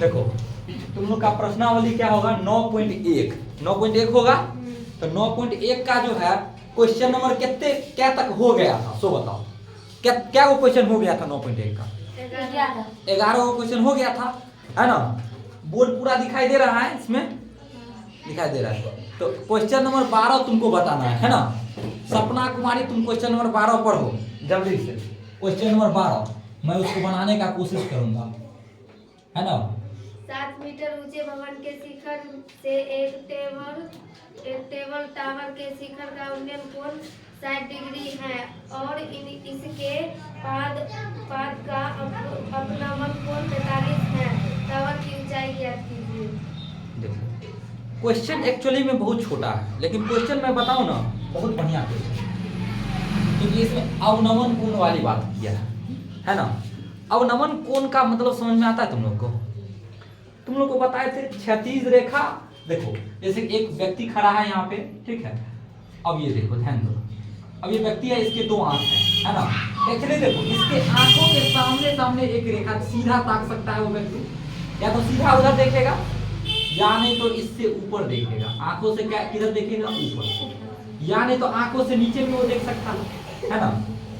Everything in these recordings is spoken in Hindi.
देखो तुम लोग का प्रश्नावली क्या होगा, 9.1 9.1 होगा। तो 9.1 का जो है क्वेश्चन नंबर कितने क्या तक हो गया था, सो बताओ क्या क्या वो क्वेश्चन हो गया था 9.1 का? 11 वो क्वेश्चन हो गया था, है ना। बोर्ड पूरा दिखाई दे रहा है, इसमें दिखाई दे रहा है। तो क्वेश्चन नंबर 12 तुमको बताना है ना। सपना कुमारी तुम क्वेश्चन नंबर 12 पढ़ो जल्दी से। क्वेश्चन नंबर 12 मैं उसको बनाने का कोशिश करूंगा, है ना। 7 मीटर ऊंचे भवन के शिखर से एक टेबल टावर के शिखर का उन्नयन कोण 60 डिग्री है और इसके पाद का अपनमन कोण 45 है। टावर की ऊंचाई ज्ञात कीजिए। देखो क्वेश्चन एक्चुअली में बहुत छोटा है, लेकिन क्वेश्चन मैं बताऊं ना बहुत बढ़िया क्वेश्चन, क्योंकि इसमें अवनमन कोण वाली बात किया है ना। अवनमन कोण का मतलब समझ में आता है तुम लोग को? तुम लोग को बताए थे क्षैतिज रेखा। देखो जैसे एक व्यक्ति खड़ा है यहाँ पे, ठीक है। अब ये देखो ध्यान दो, अब ये व्यक्ति है, इसके दो आंख है ना। एक्चुअली देखो इसके आंखों के सामने सामने एक रेखा सीधा ताक सकता है वो व्यक्ति, या तो सीधा उधर देखेगा या नहीं तो इससे ऊपर देखेगा। आंखों से क्या किधर देखेगा? ऊपर, या नहीं तो आंखों से नीचे भी वो देख सकता है ना।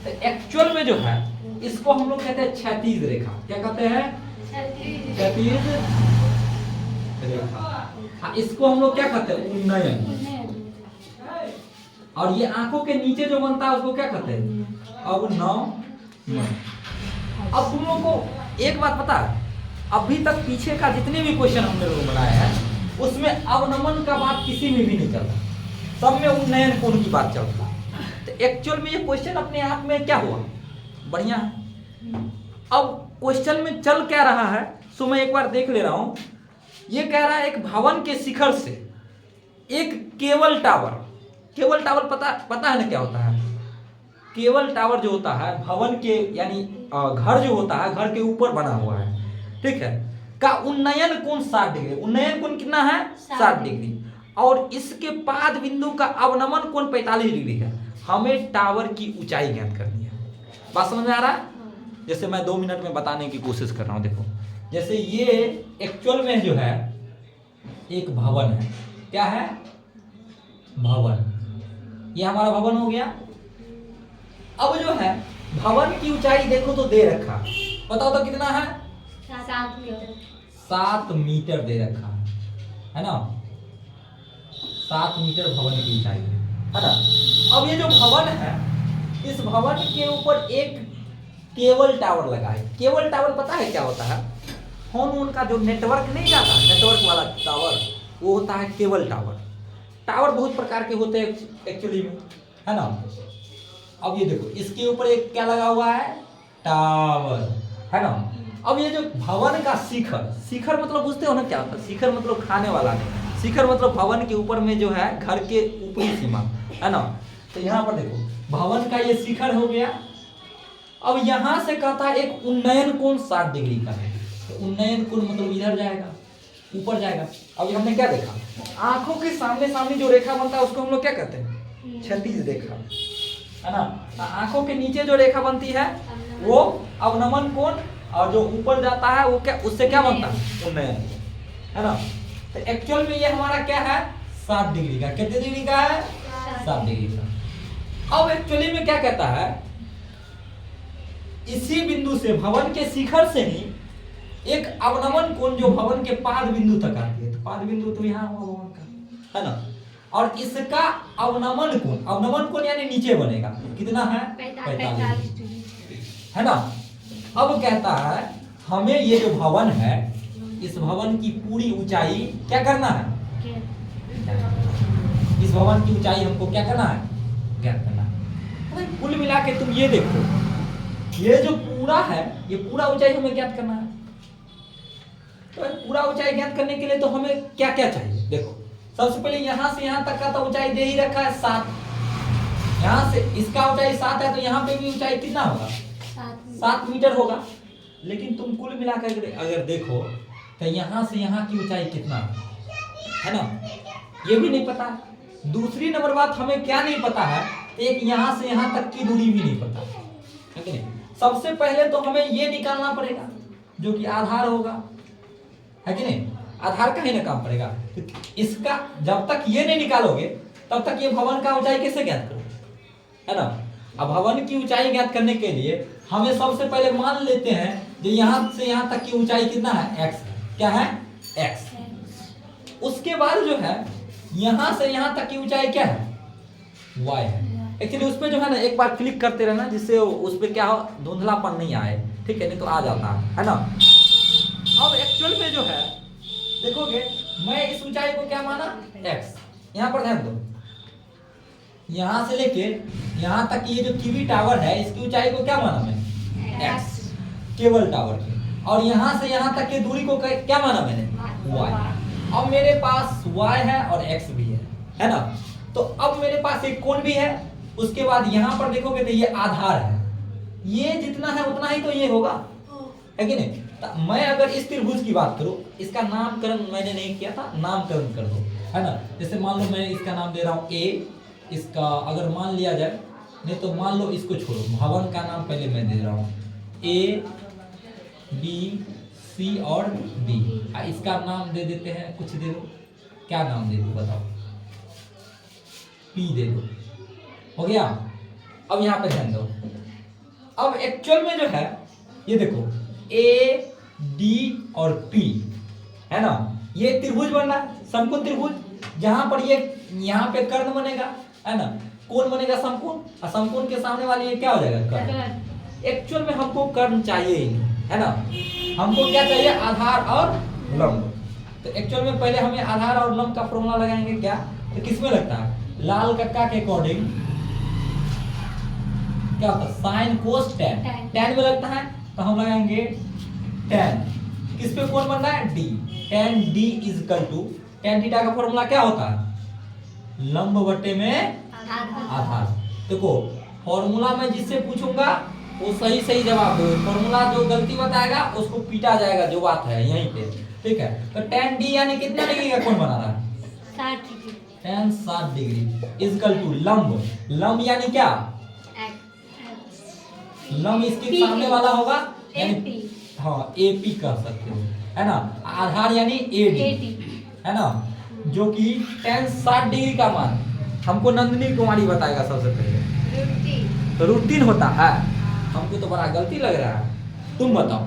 तो एक्चुअल में जो है इसको हम लोग कहते हैं क्षैतिज रेखा। क्या कहते हैं? क्षैतिज रेखा। हाँ, इसको हम लोग क्या कहते हैं? उन्नयन। और ये आंखों के नीचे जो बनता है उसको क्या कहते हैं? अवनमन। अब तुम लोग को एक बात पता है, अभी तक पीछे का जितने भी क्वेश्चन हमने लोग बनाए हैं उसमें अवनमन का बात किसी में भी नहीं चलता, सब में उन्नयन कोण की बात चलता है। तो एक्चुअल में ये क्वेश्चन अपने आप में क्या हुआ, बढ़िया है। अब क्वेश्चन में चल क्या रहा है सो मैं एक बार देख ले रहा हूं। ये कह रहा है एक भवन के शिखर से एक केबल टावर। केबल टावर पता है ना क्या होता है? केबल टावर जो होता है भवन के यानी घर जो होता है, घर के ऊपर बना हुआ है, ठीक है, का उन्नयन कोण 60 डिग्री। उन्नयन कोण कितना है? 60 डिग्री। और इसके पाद बिंदु का अवनमन कोण 45 डिग्री है। हमें टावर की ऊंचाई ज्ञात करनी है। बात समझ में आ रहा है? जैसे मैं 2 मिनट में बताने की कोशिश कर रहा हूं। देखो जैसे ये एक्चुअल में जो है एक भवन है। क्या है? भवन। ये हमारा भवन हो गया। अब जो है भवन की ऊंचाई देखो तो दे रखा, बताओ तो कितना है? 7 मीटर। 7 मीटर दे रखा है ना। 7 मीटर भवन की ऊंचाई है ना। अब ये जो भवन है इस भवन के ऊपर एक केबल टावर लगा है। केबल टावर पता है क्या होता है? फोन उनका जो नेटवर्क नहीं जाता, नेटवर्क वाला टावर, वो होता है केबल टावर। टावर बहुत प्रकार के होते हैं एक्चुअली में, है ना। अब ये देखो इसके ऊपर एक क्या लगा हुआ है? टावर, है ना। अब ये जो भवन का शिखर, शिखर मतलब बुझते हो ना क्या होता है? शिखर मतलब खाने वाला नहीं, शिखर मतलब भवन के ऊपर में जो है घर के ऊपरी सीमा, है ना। तो यहाँ पर देखो भवन का ये शिखर हो गया। अब यहां से कहता है एक उन्नयन कोण 60 डिग्री का है। तो उन्नयन कोण मतलब इधर जाएगा, ऊपर जाएगा। अब हमने क्या देखा? आंखों के सामने सामने जो रेखा बनता है उसको हम लोग क्या कहते हैं? क्षैतिज रेखा, है ना। आंखों के नीचे जो रेखा बनती है वो अवनमन कोण, और जो ऊपर जाता है वो क्या, उससे क्या बनता है? उन्नयन, है ना। तो एक्चुअल में ये हमारा क्या है? 60 डिग्री का। कितने डिग्री का है? 60 डिग्री का। अब एक्चुअली में क्या कहता है, इसी बिंदु से भवन के शिखर से ही एक अवनमन कोण जो भवन के पाद बिंदु तक आती है। तो पाद बिंदु तो यहाँ हुआ भवन का, है ना। और इसका अवनमन कोण यानी नीचे बनेगा, कितना है? 45 डिग्री, है ना। अब कहता है हमें ये जो भवन है इस भवन की पूरी ऊंचाई क्या करना है? इस भवन की ऊंचाई हमको क्या करना है? ज्ञात करना है। कुल मिला के तुम ये देखो, ये जो पूरा है ये पूरा ऊंचाई हमें ज्ञात करना है। तो पूरा ऊंचाई ज्ञात करने के लिए तो हमें क्या क्या चाहिए? देखो सबसे पहले यहां से यहां तक का तो ऊंचाई दे ही रखा है 7। यहां से इसका ऊंचाई 7 है तो यहां पे भी ऊंचाई कितना होगा? 7 मीटर होगा। लेकिन तुम कुल मिलाकर अगर देखो तो यहां से यहां की ऊंचाई कितना है ना, ये भी नहीं पता। दूसरी नंबर बात हमें क्या नहीं पता है, एक यहां से यहां तक की दूरी भी नहीं पता है कि नहीं। सबसे पहले तो हमें ये निकालना पड़ेगा जो कि आधार होगा, है कि नहीं? आधार का ही ना काम पड़ेगा। तो इसका जब तक ये नहीं निकालोगे तब तक ये भवन का ऊंचाई कैसे ज्ञात करोगे, है ना? अब भवन की ऊंचाई ज्ञात करने के लिए हमें सबसे पहले मान लेते हैं जो यहाँ से यहाँ तक की ऊंचाई कितना है, x है। क्या है? x। उसके बाद जो है यहाँ से यहाँ तक की ऊंचाई क्या है, y है। एक्चुअली उस पे जो है ना एक बार क्लिक करते रहना जिससे उस पे क्या हो, धुंधलापन नहीं आए, ठीक है? नहीं तो आ जाता है ना। अब एक्चुअल में जो है देखोगे मैं इस ऊंचाई को क्या माना, x। यहाँ पर ध्यान दो, यहाँ से लेके यहाँ तक ये जो टीवी टावर है इसकी ऊंचाई को क्या माना मैं, x, केबल टावर की। और यहाँ से यहाँ तक की दूरी को क्या माना मैंने, y। अब मेरे पास y है और x भी है ना? तो अब मेरे पास एक कोण भी है। उसके बाद यहाँ पर देखोगे तो ये आधार है, ये जितना है उतना ही तो ये होगा, है कि नहीं? तो मैं अगर इस त्रिभुज की बात करूं, इसका नामकरण मैंने नहीं किया था, नामकरण कर दो, है ना? जैसे मान लो मैं इसका नाम दे रहा हूं A, इसका अगर मान लिया जाए, नहीं तो मान लो इसको छोड़ो, भवन का नाम पहले मैं दे रहा हूं A, B, C और D। इसका नाम दे देते हैं, कुछ दे दो, क्या नाम दे दो बताओ, P दे दो, हो गया? अब यहाँ पे ध्यान दो, अब एक्चुअल में जो है ये देखो A, D और P, है ना? ये त्रिभुज बन रहा है, समकोण त्रिभुज, जहां पर ये यहाँ पे कर्ण बनेगा, है ना? कोण बनेगा समकोण, और समकोण के सामने वाली ये क्या हो जाएगा, कर्ण। एक्चुअल में हमको कर्ण चाहिए ही नहीं, है ना? हमको क्या चाहिए, आधार और लंब। तो एक्चुअल में पहले हमें आधार और लंब का फॉर्मूला लगाएंगे। क्या? तो किसमें लगता है, लाल कक्का के अकॉर्डिंग क्या होता है, साइन कोस टेन, टेन में लगता है तो हम लगाएंगे टेन। किस पे कोण बन रहा है, D, tan D is equal to, tan theta का फॉर्मूला क्या होता है, लंब बटे में आधार। देखो फॉर्मूला में जिससे पूछूंगा वो सही सही जवाब दो, फॉर्मूला जो गलती बताएगा उसको पीटा जाएगा, जो बात है यहीं पे, ठीक है? तो टेन डी यानी कितना डिग्री का कोण बना रहा है, 60 degree, tan 60 degree is equal to लंब, लंब यानी क्या, लंब इसके सामने वाला होगा यानी हाँ एपी कह सकते हो, है ना? आधार यानी एडी, है ना? जो कि टेन 60 डिग्री का मान हमको नंदिनी कुमारी बताएगा सबसे पहले। तो रूटीन होता है, हमको तो बड़ा गलती लग रहा है, तुम बताओ।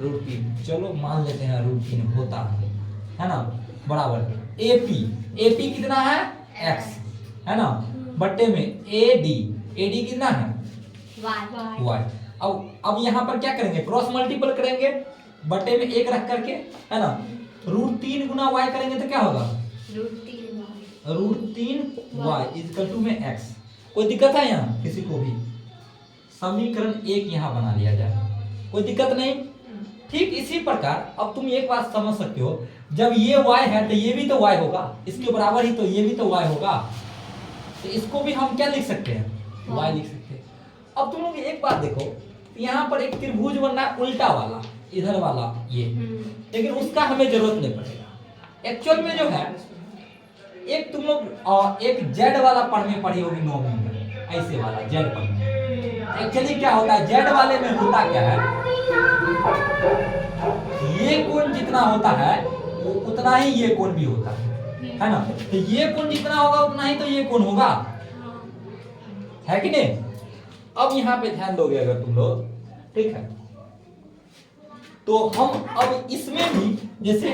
रूटीन, चलो मान लेते हैं रूटीन होता है ना? बराबर एपी, एपी कितना है, एक्स, है ना? बट्टे में एडी, एडी कितना है, वाई। अब यहाँ पर क्या करेंगे, क्रॉस मल्टीपल करेंगे, बटे में एक रख करके, है ना? √3 गुना y करेंगे तो क्या होगा, √3y इक्वल टू में x। कोई दिक्कत है यहाँ किसी को भी? समीकरण एक यहाँ बना लिया जाए, कोई दिक्कत नहीं। ठीक इसी प्रकार अब तुम एक बात समझ सकते हो, जब ये y है तो ये भी तो y होगा, इसके बराबर ही तो ये भी तो y होगा, तो इसको भी हम क्या लिख सकते हैं, y लिख सकते हैं। अब तुम लोग एक बात देखो, यहाँ पर एक त्रिभुज बन रहा है उल्टा वाला, इधर वाला ये, लेकिन उसका हमें जरूरत नहीं पड़ेगा। एक्चुअल में जो है एक तुम लोग एक जेड वाला पढ़ी होगी 9वीं में, ऐसे वाला जेड पढ़। एक्चुअली क्या होता है, जेड वाले में होता क्या है, ये कोण जितना होता है वो उतना ही ये कोण भी होता है ना? तो ये कोण जितना होगा उतना ही तो ये कोण होगा, है कि नहीं? अब यहाँ पे ध्यान दोगे अगर तुम लोग, ठीक है? तो हम अब इसमें भी जैसे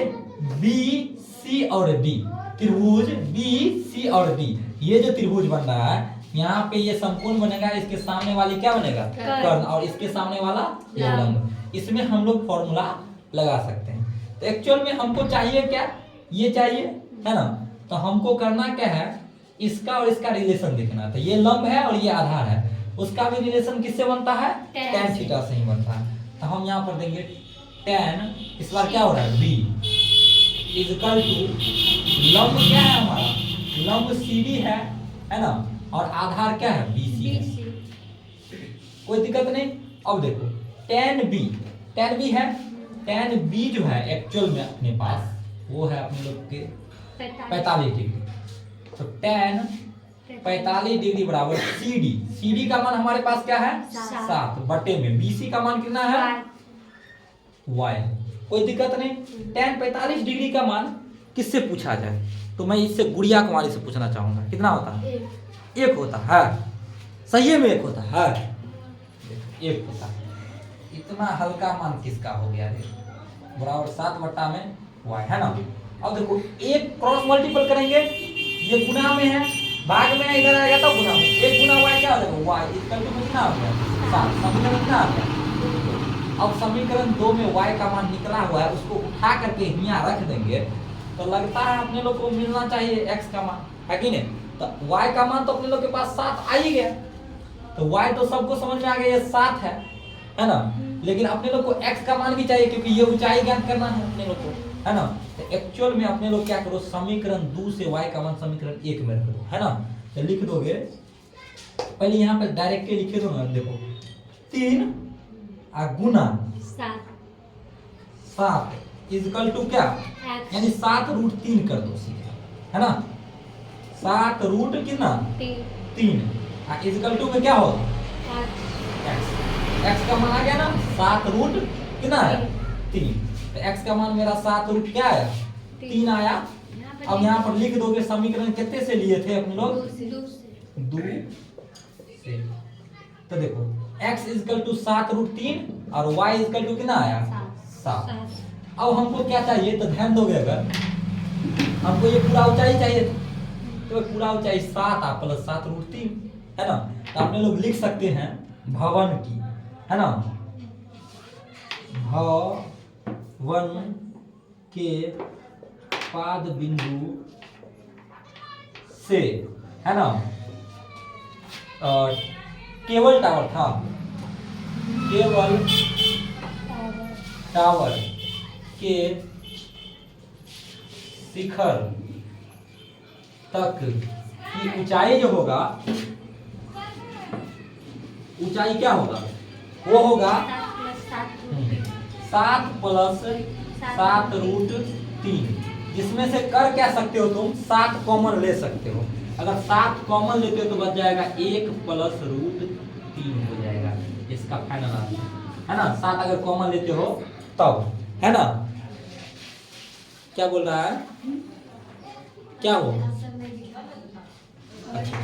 बी सी और डी, त्रिभुज बी सी और डी, ये जो त्रिभुज बन रहा है यहाँ पे ये समकोण बनेगा, इसके सामने वाली क्या बनेगा, कर्ण, और इसके सामने वाला लंब। इसमें हम लोग फॉर्मूला लगा सकते हैं। तो एक्चुअल में हमको चाहिए क्या, ये चाहिए, है ना? तो हमको करना क्या है, इसका और इसका रिलेशन देखना था। ये लंब है और ये आधार है, उसका भी रिलेशन किससे बनता है, tan थीटा से ही बनता है। तो हम यहाँ पर देंगे tan, इस बार क्या हो रहा है, b इज इक्वल टू लंब क्या है हमारा, लंब CD है ना? और आधार क्या है, BC है। कोई दिक्कत नहीं। अब देखो tan B है, tan B जो है एक्चुअल में अपने पास वो है अपने लोग के 45 डिग्री। तो tan 45 डिग्री बराबर CD का मान हमारे पास क्या है, 7 बटे में BC का मान कितना है, y। कोई दिक्कत नहीं। tan 45 डिग्री का मान किससे पूछा जाए, तो मैं इससे गुड़िया कुमारी से पूछना चाहूंगा। कितना होता है? एक होता है। सही में एक होता है। देखो एक होता है। इतना हल्का मान किसका हो गया रे? बराबर 7 बट्टा में y, है ना। अब देखो एक क्रॉस मल्टीपल करेंगे, ये गुना में है, भाग में इधर आएगा तो गुना में। एक गुना y क्या हो जाएगा? y इक्वल टू कितना आ गया? 7। समीकरण कितना आ गया? अब समीकरण 2 में y का मान निकला हुआ है, उसको उठा करके यहाँ रख देंगे तो लगता है अपने लोग को मिलना चाहिए x का मान, है कि नहीं? तो y का मान तो अपने लोग के पास 7 आ ही गया, तो y तो सबको समझ में आ गया, ये 7 है ना। लेकिन अपने लोग को x का मान भी चाहिए, क्योंकि ये ऊंचाई ज्ञात करना है अपने लोग को, है ना। तो एक्चुअल में अपने लोग क्या करो, समीकरण 2 से y का मान समीकरण 1 में रख दो, है ना। तो लिख दोगे, पहले यहाँ पे डायरेक्टली लिखे दो ना। देखो 3 गुना 7 इजकल टू क्या, यानी 7√3 कर दो सीधे, है ना। 7 कितना? 3 इजकल टू में क्या होगा? x का मान आ गया ना, 7 कितना है? 3। तो x का मान मेरा 7 क्या आया? 3 आया। अब यहाँ पर लिख दोगे समीकरण कितने से लिए थे अपने लोग? 2 से। तो देखो x इजकल टू 7√3 और y इजकल टू कितना आया? 7। अब हमको क्या चाहिए, तो ध्यान दोगे, अगर हमको ये पूरा ऊंचाई चाहिए तो पूरा ऊंचाई 7 प्लस 7√3, है ना। तो अपने लोग लिख सकते हैं भवन की, है ना, भवन के पाद बिंदु से, है ना, केबल टावर था, केबल टावर के शिखर तक की ऊंचाई जो होगा, ऊंचाई क्या होगा? वो होगा 7 प्लस 7√3, जिसमें से कर क्या सकते हो तुम? 7 कॉमन ले सकते हो। अगर 7 कॉमन लेते हो तो बच जाएगा 1 प्लस √3 हो जाएगा, इसका फाइनल आंसर, है ना। 7 अगर कॉमन लेते हो तब, है ना। क्या बोल रहा है? क्या हो? अच्छा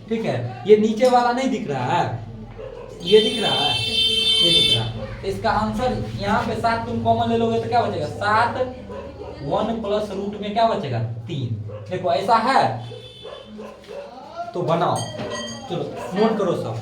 ठीक है। ये नीचे वाला नहीं दिख रहा है, ये दिख रहा है, ये दिख रहा है। तो इसका आंसर यहाँ पे 7 तुम कॉमन ले लोगे तो क्या बचेगा? 7 1 प्लस रूट में क्या बचेगा? 3। देखो ऐसा है तो बनाओ, चलो नोट करो सब।